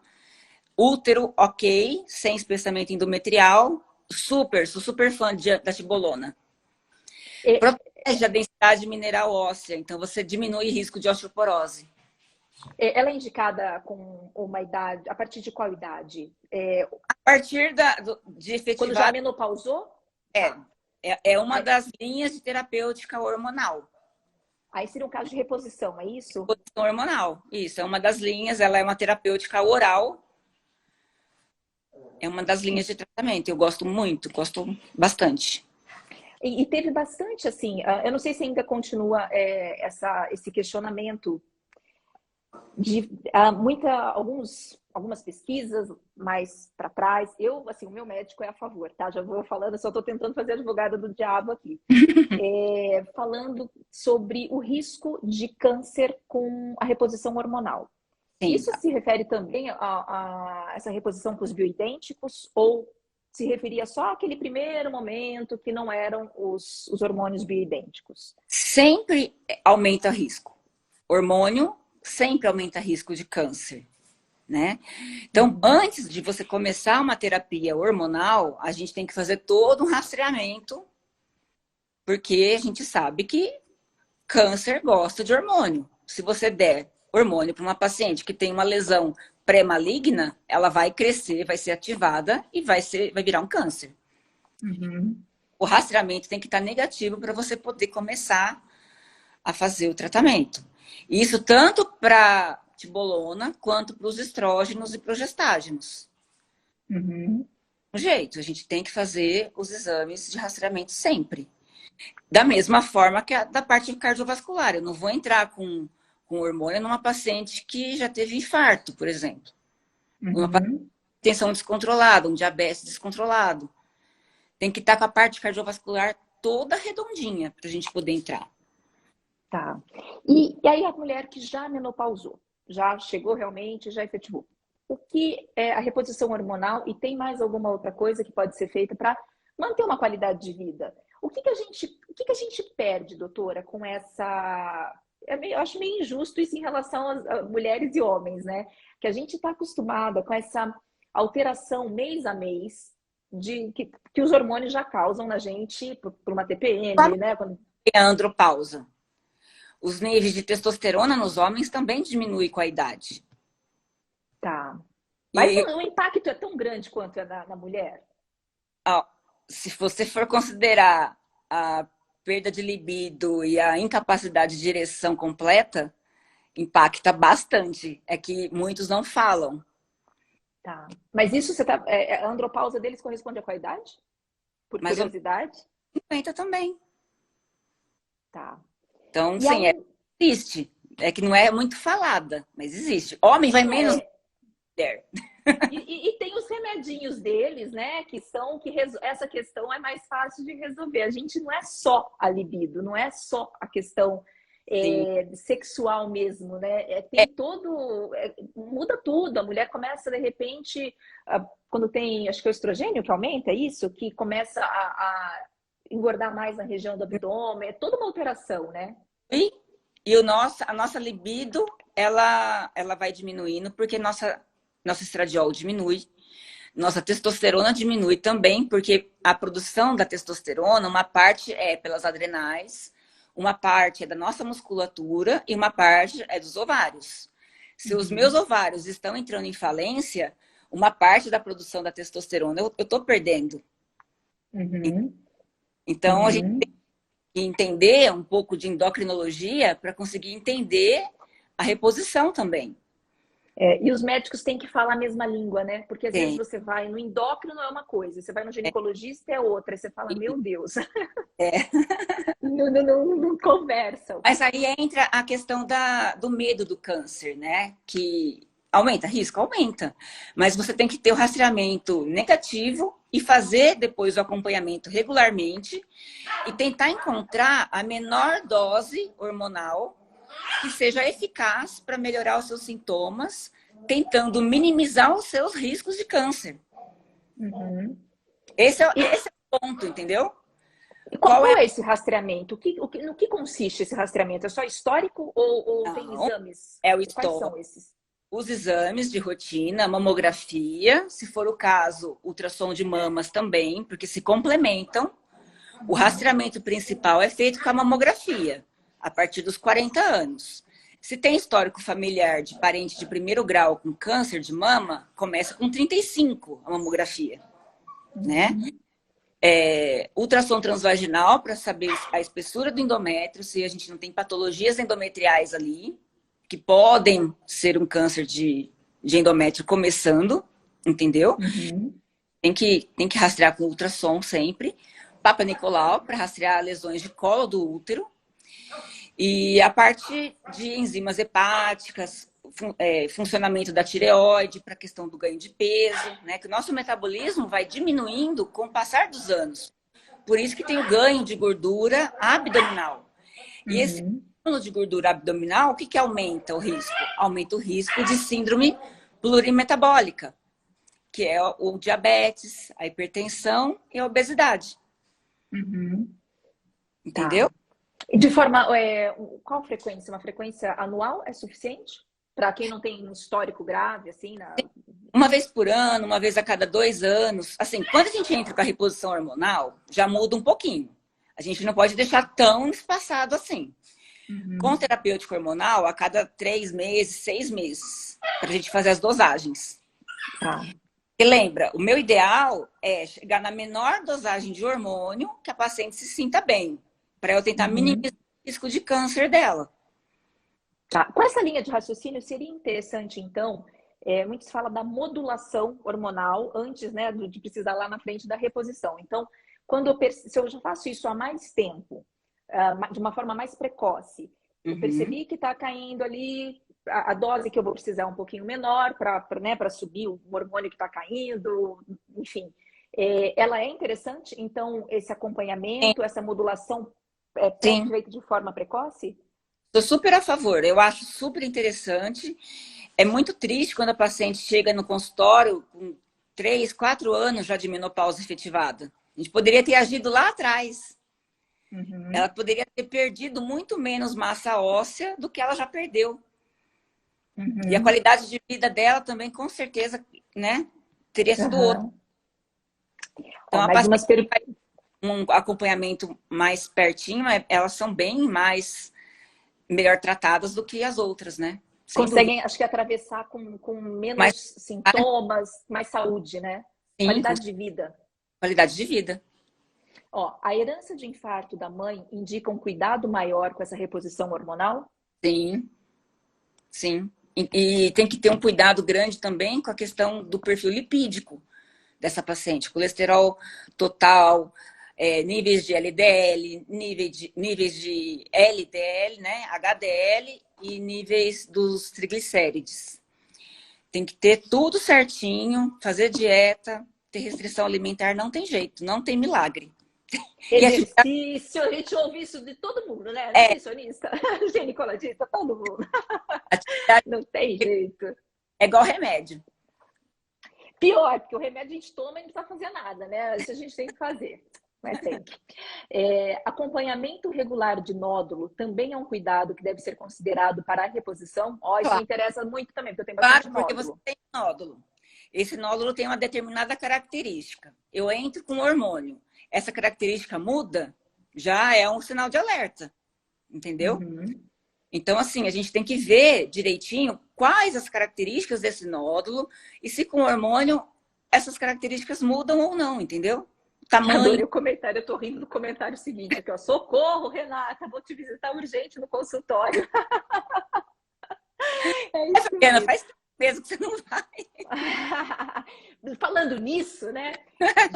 útero ok, sem espessamento endometrial, sou super fã da tibolona. Protege a densidade mineral óssea, então você diminui o risco de osteoporose. Ela é indicada com uma idade, a partir de qual idade? A partir de efetivar... Quando já menopausou? É uma das linhas de terapêutica hormonal. Aí seria um caso de reposição, é isso? Reposição hormonal, isso. É uma das linhas, ela é uma terapêutica oral. É uma das linhas de tratamento. Eu gosto bastante. E teve bastante, assim, eu não sei se ainda continua esse questionamento de algumas pesquisas mais para trás. O meu médico é a favor, tá? Já vou falando, só estou tentando fazer advogada do diabo aqui. Falando sobre o risco de câncer com a reposição hormonal. Sim. Isso se refere também a essa reposição com os bioidênticos ou se referia só àquele primeiro momento que não eram os hormônios bioidênticos? Sempre aumenta risco. Hormônio sempre aumenta risco de câncer, né? Então, antes de você começar uma terapia hormonal, a gente tem que fazer todo um rastreamento, Porque a gente sabe que câncer gosta de hormônio. Se você der hormônio para uma paciente que tem uma lesão pré-maligna, ela vai crescer, vai ser ativada e vai virar um câncer. Uhum. O rastreamento tem que estar negativo para você poder começar a fazer o tratamento. Isso tanto para tibolona quanto para os estrógenos e progestágenos. Uhum. Um jeito, a gente tem que fazer os exames de rastreamento sempre. Da mesma forma que a da parte cardiovascular. Eu não vou entrar com hormônio numa paciente que já teve infarto, por exemplo. Uma tensão descontrolada, um diabetes descontrolado. Tem que estar com a parte cardiovascular toda redondinha para a gente poder entrar. Tá. E aí a mulher que já menopausou, já chegou realmente, já efetivou. O que é a reposição hormonal e tem mais alguma outra coisa que pode ser feita para manter uma qualidade de vida? O que a gente perde, doutora, com essa... eu acho meio injusto isso em relação a mulheres e homens, né? Que a gente está acostumada com essa alteração mês a mês que os hormônios já causam na gente por uma TPM, né? É a andropausa. Os níveis de testosterona nos homens também diminuem com a idade. Tá. Mas o impacto é tão grande quanto é na mulher? Se você for considerar a perda de libido e a incapacidade de ereção completa, impacta bastante. É que muitos não falam. Tá. Mas isso a andropausa deles corresponde com a idade? Por curiosidade? 50 também. Tá. Então, e sim, existe. É que não é muito falada, mas existe. Homem vai menos mulher. E tem os remedinhos deles, né? Essa questão é mais fácil de resolver. A gente não é só a libido, não é só a questão sexual mesmo, né? Muda tudo. A mulher começa, de repente, quando tem, acho que é o estrogênio que aumenta, é isso? Que começa a engordar mais na região do abdômen. É toda uma alteração, né? E a nossa libido, ela vai diminuindo porque nosso estradiol diminui. Nossa testosterona diminui também, porque a produção da testosterona, uma parte é pelas adrenais, uma parte é da nossa musculatura e uma parte é dos ovários. Se os meus ovários estão entrando em falência, uma parte da produção da testosterona eu estou perdendo. Então, a gente tem que entender um pouco de endocrinologia para conseguir entender a reposição também. E os médicos têm que falar a mesma língua, né? Porque às vezes você vai no endócrino é uma coisa, você vai no ginecologista é outra, aí você fala, meu Deus. Não conversam. Mas aí entra a questão do medo do câncer, né? Que aumenta, risco? Aumenta. Mas você tem que ter o rastreamento negativo e fazer depois o acompanhamento regularmente e tentar encontrar a menor dose hormonal que seja eficaz para melhorar os seus sintomas, tentando minimizar os seus riscos de câncer. Esse é o ponto, entendeu? E qual é esse rastreamento? No que consiste esse rastreamento? É só histórico ou Não, tem exames? É o Quais são esses? Os exames de rotina, mamografia, se for o caso, ultrassom de mamas também, porque se complementam. O rastreamento principal é feito com a mamografia, a partir dos 40 anos. Se tem histórico familiar de parente de primeiro grau com câncer de mama, começa com 35 a mamografia, né? Ultrassom transvaginal para saber a espessura do endométrio, se a gente não tem patologias endometriais ali, que podem ser um câncer de endométrio começando, entendeu? Tem que rastrear com ultrassom sempre. Papa Nicolau para rastrear lesões de colo do útero. E a parte de enzimas hepáticas, funcionamento da tireoide para a questão do ganho de peso, né? Que o nosso metabolismo vai diminuindo com o passar dos anos. Por isso que tem o ganho de gordura abdominal. E esse ganho de gordura abdominal, o que aumenta o risco? Aumenta o risco de síndrome plurimetabólica, que é o diabetes, a hipertensão e a obesidade. Entendeu? Tá. E de forma... qual frequência? Uma frequência anual é suficiente? Para quem não tem um histórico grave, assim? Uma vez por ano, uma vez a cada 2 anos. Assim, quando a gente entra com a reposição hormonal, já muda um pouquinho. A gente não pode deixar tão espaçado assim. Com terapêutico hormonal, a cada 3 meses, 6 meses, para a gente fazer as dosagens. Tá. E lembra, o meu ideal é chegar na menor dosagem de hormônio que a paciente se sinta bem, para eu tentar minimizar o risco de câncer dela. Tá. Com essa linha de raciocínio, seria interessante, então, muito se fala da modulação hormonal antes, né, de precisar lá na frente da reposição. Então, se eu já faço isso há mais tempo, de uma forma mais precoce, eu percebi que está caindo ali a dose que eu vou precisar um pouquinho menor para subir o hormônio que está caindo, enfim. Ela é interessante, então, esse acompanhamento, essa modulação pode ser feita de forma precoce? Estou super a favor, eu acho super interessante. É muito triste quando a paciente chega no consultório com 3, 4 anos já de menopausa efetivada. A gente poderia ter agido lá atrás. Ela poderia ter perdido muito menos massa óssea do que ela já perdeu. E a qualidade de vida dela também, com certeza, né, teria sido outra. Então, a paciente faz um acompanhamento mais pertinho, elas são bem mais melhor tratadas do que as outras, né? Conseguem, acho que, atravessar com menos sintomas, mais saúde, né? Sim, qualidade de vida. Qualidade de vida. Ó, a herança de infarto da mãe indica um cuidado maior com essa reposição hormonal? Sim, sim. E tem que ter um cuidado grande também com a questão do perfil lipídico dessa paciente. Colesterol total, níveis de LDL, níveis de LDL, né, HDL e níveis dos triglicérides. Tem que ter tudo certinho, fazer dieta, ter restrição alimentar, não tem jeito, não tem milagre. Exercício, a gente ouve isso de todo mundo, né? Nutricionista, ginecologista, todo mundo. Não tem jeito. É igual remédio. Pior, porque o remédio a gente toma e não precisa fazer nada, né? Isso a gente tem que fazer. Mas tem que. Acompanhamento regular de nódulo também é um cuidado que deve ser considerado para a reposição? Isso me interessa muito também, porque eu tenho bastante nódulo. Porque você tem nódulo. Esse nódulo tem uma determinada característica. Eu entro com hormônio. Essa característica muda, já é um sinal de alerta. Entendeu? Então, assim, a gente tem que ver direitinho quais as características desse nódulo e se com hormônio essas características mudam ou não, entendeu? Tamanho. Adorei o comentário, eu tô rindo do comentário seguinte aqui, ó. Socorro, Renata, vou te visitar urgente no consultório. Isso mesmo. Faz tempo mesmo que você não vai. Falando nisso, né?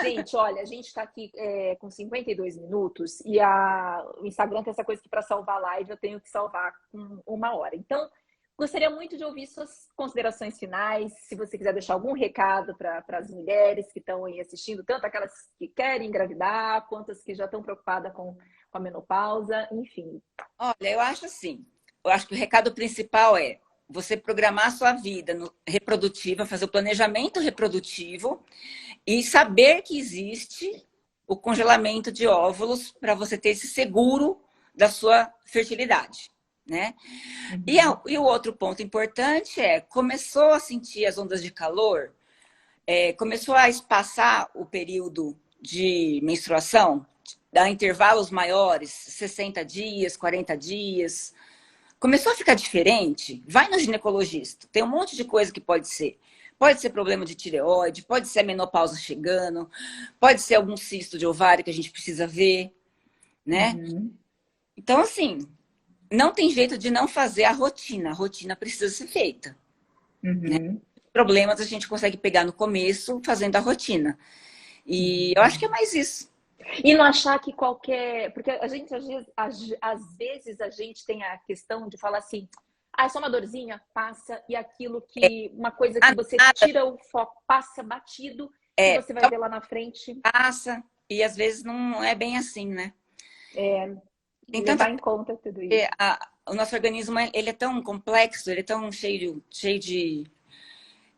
Gente, olha, a gente está aqui com 52 minutos e o Instagram tem essa coisa que para salvar a live eu tenho que salvar com 1 hora. Então, gostaria muito de ouvir suas considerações finais, se você quiser deixar algum recado para as mulheres que estão aí assistindo, tanto aquelas que querem engravidar, quanto as que já estão preocupadas com a menopausa, enfim. Olha, eu acho assim, eu acho que o recado principal é você programar a sua vida reprodutiva, fazer o planejamento reprodutivo e saber que existe o congelamento de óvulos para você ter esse seguro da sua fertilidade, né? E o outro ponto importante começou a sentir as ondas de calor, começou a espaçar o período de menstruação, dar intervalos maiores, 60 dias, 40 dias... Começou a ficar diferente? Vai no ginecologista. Tem um monte de coisa que pode ser. Pode ser problema de tireoide, pode ser a menopausa chegando, pode ser algum cisto de ovário que a gente precisa ver, né? Então, assim, não tem jeito de não fazer a rotina. A rotina precisa ser feita. Né? Problemas a gente consegue pegar no começo fazendo a rotina. E eu acho que é mais isso. E não achar que porque a gente, às vezes, a gente tem a questão de falar assim, é só uma dorzinha, passa, e aquilo que, uma coisa que você tira o foco, passa batido, e você vai ver lá na frente. Passa, e às vezes não é bem assim, né? Tem que levar em conta tudo isso. O nosso organismo, ele é tão complexo, ele é tão cheio de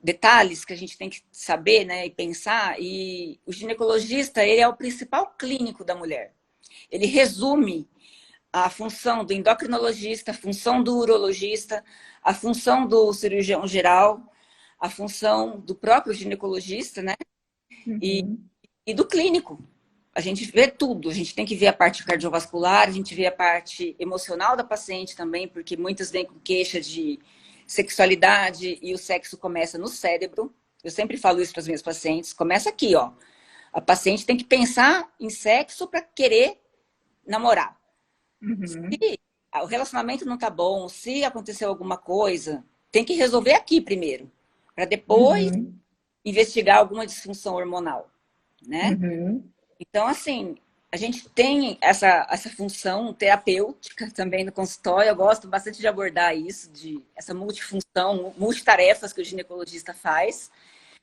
detalhes que a gente tem que saber, né, e pensar, e o ginecologista, ele é o principal clínico da mulher. Ele resume a função do endocrinologista, a função do urologista, a função do cirurgião geral, a função do próprio ginecologista, né, e do clínico. a gente vê tudo. A gente tem que ver a parte cardiovascular, a gente vê a parte emocional da paciente também, porque muitas vêm com queixa de sexualidade e o sexo começa no cérebro. Eu sempre falo isso para as minhas pacientes. Começa aqui, ó. A paciente tem que pensar em sexo para querer namorar. Uhum. Se o relacionamento não tá bom, se aconteceu alguma coisa, tem que resolver aqui primeiro, para depois investigar alguma disfunção hormonal, né? Uhum. Então, assim, a gente tem essa função terapêutica também no consultório. Eu gosto bastante de abordar isso, essa multifunção, multitarefas que o ginecologista faz.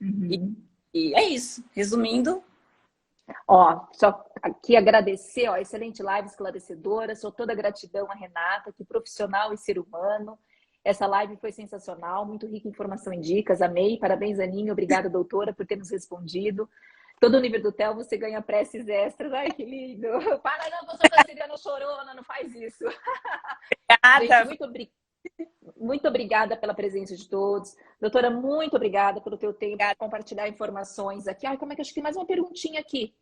Uhum. E é isso. Resumindo. Ó, só aqui agradecer, ó, excelente live esclarecedora. Sou toda gratidão a Renata, que profissional e ser humano. Essa live foi sensacional, muito rica em informação e dicas. Amei. Parabéns, Aninha. Obrigada, doutora, por ter nos respondido. Todo o nível do TEL você ganha preces extras. Ai, que lindo. Para não, que eu sou canceriana chorona, não faz isso. Obrigada. Gente, muito obrigada pela presença de todos. Doutora, muito obrigada pelo teu tempo, por compartilhar informações aqui. Ai, como é que acho que tem mais uma perguntinha aqui?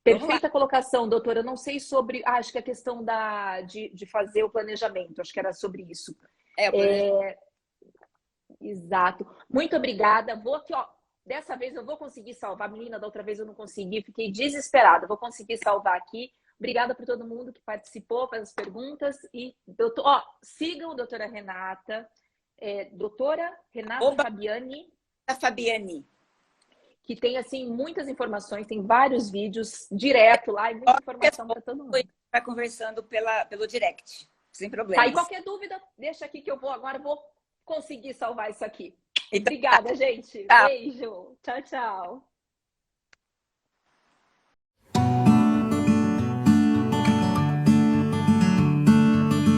Perfeita colocação, doutora. Eu não sei sobre. Acho que a questão de fazer o planejamento, acho que era sobre isso. Exato. Muito obrigada. Vou aqui, ó. Dessa vez eu vou conseguir salvar. Menina, da outra vez eu não consegui, fiquei desesperada. Vou conseguir salvar aqui. Obrigada por todo mundo que participou, pelas perguntas. E, sigam a doutora Renata. Doutora Renata Fabiani. Fabiani. Que tem, assim, muitas informações. Tem vários vídeos direto lá e muita informação para todo mundo. Vai conversando pelo direct, sem problema. Tá, e qualquer dúvida, deixa aqui que eu vou conseguir salvar isso aqui. Obrigada, gente. Beijo. Tchau, tchau.